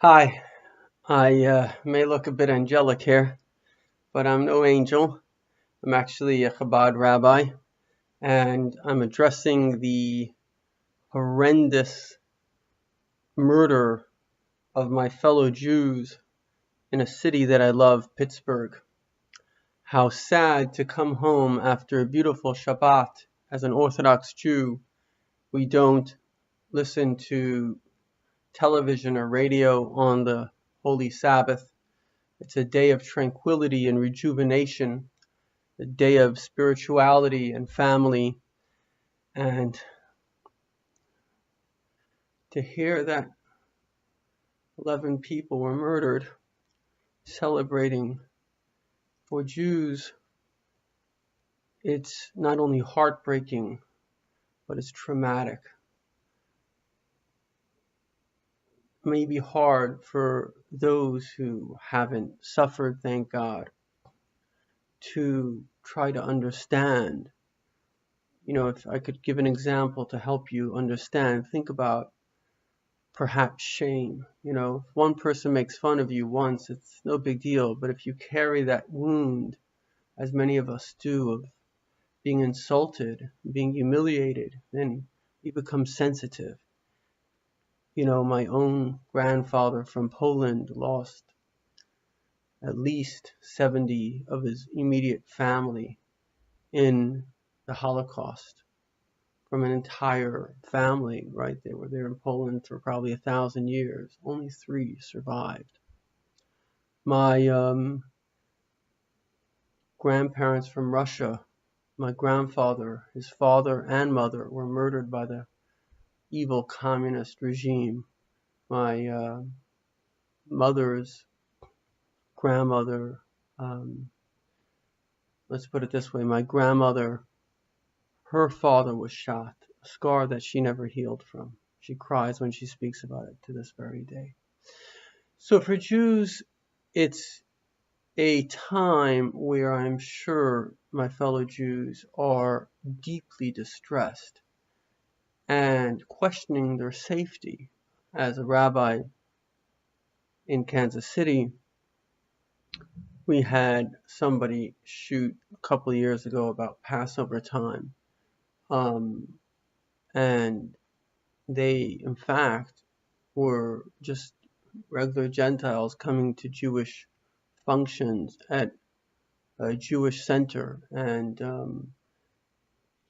Hi, I may look a bit angelic here, but I'm no angel. I'm actually a Chabad rabbi, and I'm addressing the horrendous murder of my fellow Jews in a city that I love, Pittsburgh. How sad to come home after a beautiful Shabbat as an Orthodox Jew. We don't listen to television or radio on the Holy Sabbath. It's a day of tranquility and rejuvenation, a day of spirituality and family. And to hear that 11 people were murdered, celebrating for Jews, it's not only heartbreaking, but it's traumatic. It may be hard for those who haven't suffered, thank God, to try to understand. If I could give an example to help you understand, think about perhaps shame. If one person makes fun of you once, it's no big deal. But if you carry that wound, as many of us do, of being insulted, being humiliated, then you become sensitive. My own grandfather from Poland lost at least 70 of his immediate family in the Holocaust, from an entire family, right? They were there in Poland for probably 1,000 years. Only 3 survived. My grandparents from Russia, my grandfather, his father and mother were murdered by the evil communist regime. My mother's grandmother, let's put it this way, my grandmother, her father was shot, a scar that she never healed from. She cries when she speaks about it to this very day. So for Jews, it's a time where I'm sure my fellow Jews are deeply distressed and questioning their safety. As a rabbi in Kansas City, we had somebody shoot a couple of years ago about Passover time. And they, in fact, were just regular Gentiles coming to Jewish functions at a Jewish center, and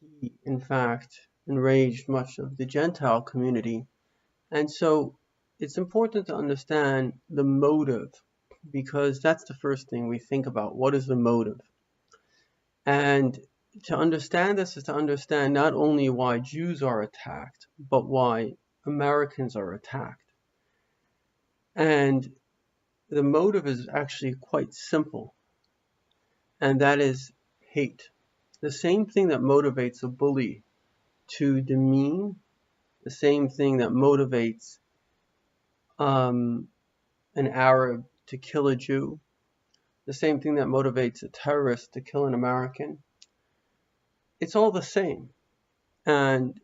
he, in fact, enraged much of the Gentile community. And so it's important to understand the motive, because that's the first thing we think about. What is the motive? And to understand this is to understand not only why Jews are attacked, but why Americans are attacked. And the motive is actually quite simple, and that is hate. The same thing that motivates a bully to demean, the same thing that motivates an Arab to kill a Jew, the same thing that motivates a terrorist to kill an American. It's all the same. And,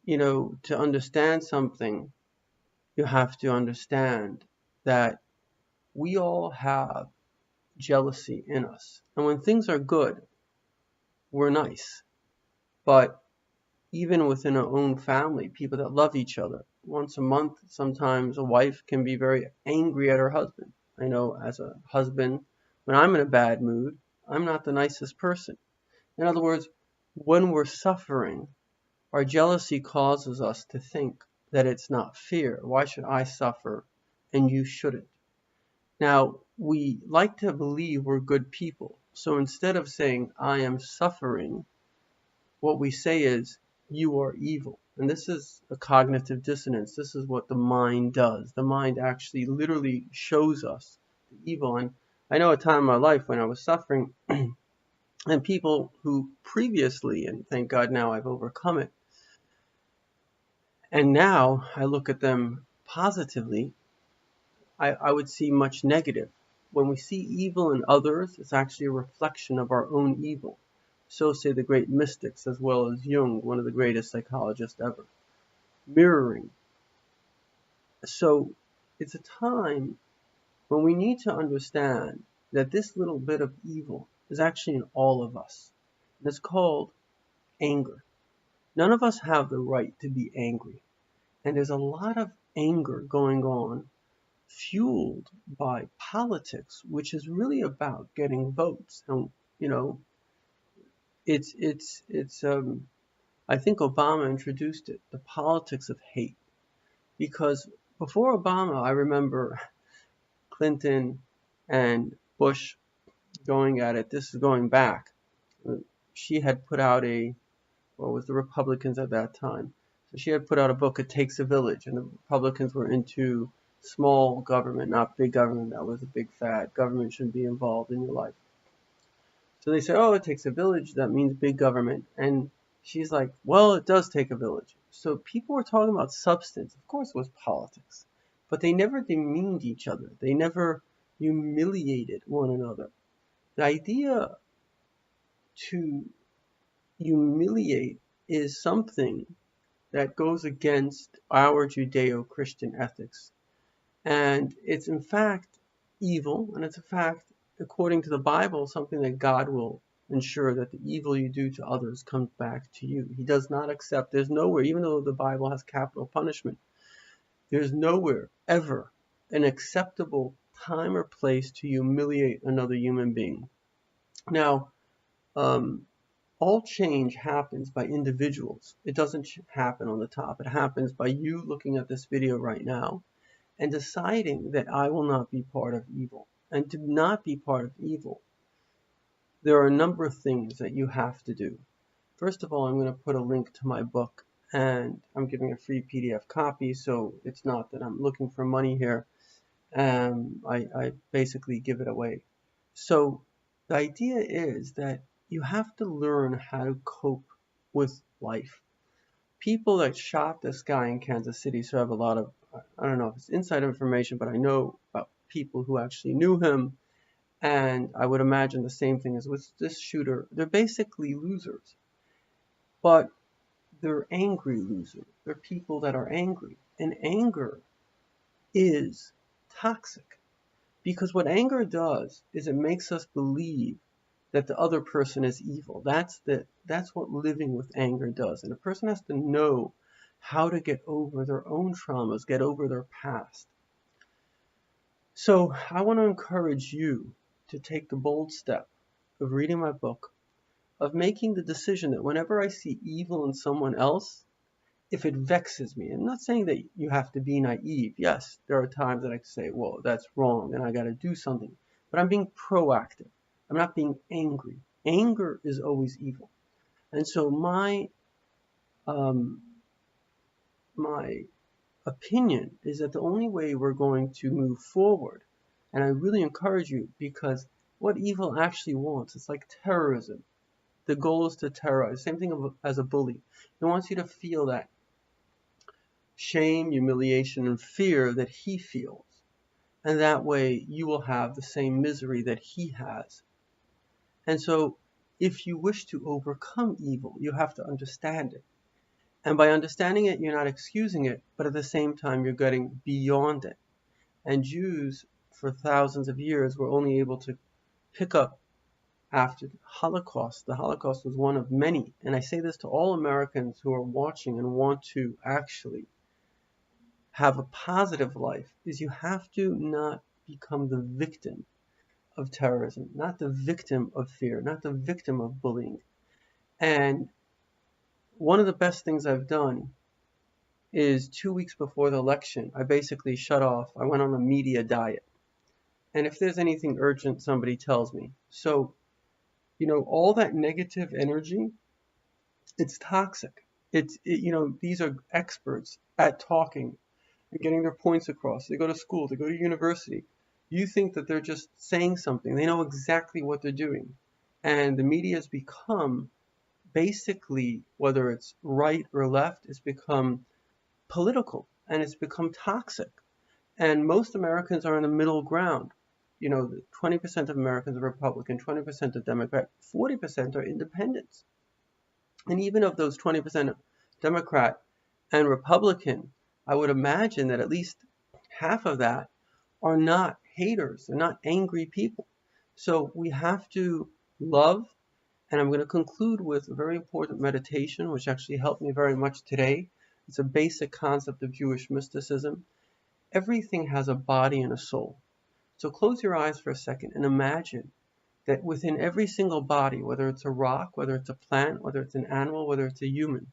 to understand something, you have to understand that we all have jealousy in us. And when things are good, we're nice. But even within our own family, people that love each other, once a month, sometimes a wife can be very angry at her husband. I know as a husband, when I'm in a bad mood, I'm not the nicest person. In other words, when we're suffering, our jealousy causes us to think that it's not fair. Why should I suffer and you shouldn't? Now, we like to believe we're good people. So instead of saying, I am suffering, what we say is, you are evil. And this is a cognitive dissonance. This is what the mind does. The mind actually literally shows us the evil. And I know a time in my life when I was suffering, and people who previously, and thank God now I've overcome it, and now I look at them positively, I would see much negative. When we see evil in others, it's actually a reflection of our own evil. So say the great mystics, as well as Jung, one of the greatest psychologists ever. Mirroring. So it's a time when we need to understand that this little bit of evil is actually in all of us. And it's called anger. None of us have the right to be angry. And there's a lot of anger going on, fueled by politics, which is really about getting votes. And, you know, it's I think Obama introduced it, the politics of hate. Because before Obama, I remember Clinton and Bush going at it. This is going back. She had put out what was the Republicans at that time? So she had put out a book, It Takes a Village, and the Republicans were into small government, not big government. That was a big fad. Government shouldn't be involved in your life. So they said, oh, it takes a village. That means big government. And she's like, well, it does take a village. So people were talking about substance. Of course, it was politics. But they never demeaned each other. They never humiliated one another. The idea to humiliate is something that goes against our Judeo-Christian ethics. And it's in fact evil, and it's in fact, according to the Bible, something that God will ensure that the evil you do to others comes back to you. He does not accept, there's nowhere, even though the Bible has capital punishment, there's nowhere ever an acceptable time or place to humiliate another human being. Now, all change happens by individuals. It doesn't happen on the top. It happens by you looking at this video right now and deciding that I will not be part of evil. And to not be part of evil, there are a number of things that you have to do. First of all, I'm going to put a link to my book, and I'm giving a free PDF copy, so it's not that I'm looking for money here. I basically give it away. So the idea is that you have to learn how to cope with life. People that shot this guy in Kansas City, so I have a lot of, I don't know if it's inside information, but I know about people who actually knew him, and I would imagine the same thing as with this shooter. They're basically losers, but they're angry losers. They're people that are angry, and anger is toxic, because what anger does is it makes us believe that the other person is evil. That's what living with anger does. And a person has to know how to get over their own traumas, get over their past. So I want to encourage you to take the bold step of reading my book, of making the decision that whenever I see evil in someone else, if it vexes me, I'm not saying that you have to be naive. Yes, there are times that I can say, well, that's wrong and I got to do something. But I'm being proactive. I'm not being angry. Anger is always evil. And so my opinion is that the only way we're going to move forward, and I really encourage you, because what evil actually wants, it's like terrorism. The goal is to terrorize. Same thing as a bully. He wants you to feel that shame, humiliation, and fear that he feels. And that way you will have the same misery that he has. And so if you wish to overcome evil, you have to understand it. And by understanding it, you're not excusing it, but at the same time, you're getting beyond it. And Jews, for thousands of years, were only able to pick up after the Holocaust. The Holocaust was one of many. And I say this to all Americans who are watching and want to actually have a positive life, is you have to not become the victim of terrorism, not the victim of fear, not the victim of bullying. And one of the best things I've done is 2 weeks before the election, I basically shut off. I went on a media diet. And if there's anything urgent, somebody tells me. So, all that negative energy, it's toxic. These are experts at talking and getting their points across. They go to school, they go to university. You think that they're just saying something. They know exactly what they're doing. And the media has become, basically, whether it's right or left, it's become political and it's become toxic. And most Americans are in the middle ground. 20% of Americans are Republican, 20% are Democrat, 40% are independents. And even of those 20% Democrat and Republican, I would imagine that at least half of that are not haters. They're not angry people. So we have to love. And I'm going to conclude with a very important meditation, which actually helped me very much today. It's a basic concept of Jewish mysticism. Everything has a body and a soul. So close your eyes for a second and imagine that within every single body, whether it's a rock, whether it's a plant, whether it's an animal, whether it's a human,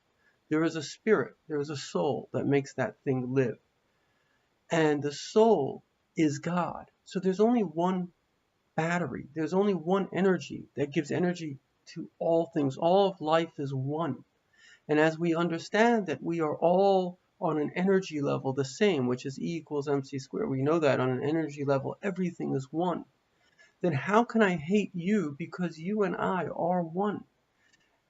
there is a spirit, there is a soul that makes that thing live. And the soul is God. So there's only one battery. There's only one energy that gives energy to all things. All of life is one. And as we understand that we are all on an energy level the same, which is E equals mc squared, we know that on an energy level everything is one, then how can I hate you because you and I are one?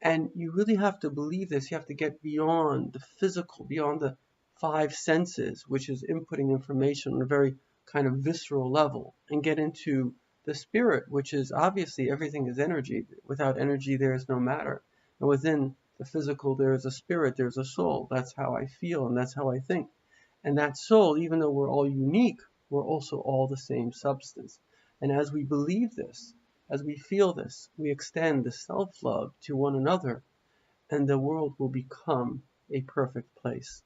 And you really have to believe this. You have to get beyond the physical, beyond the five senses, which is inputting information on a very kind of visceral level, and get into the spirit, which is obviously everything is energy. Without energy, there is no matter. And within the physical, there is a spirit, there's a soul. That's how I feel, and that's how I think. And that soul, even though we're all unique, we're also all the same substance. And as we believe this, as we feel this, we extend the self-love to one another, and the world will become a perfect place.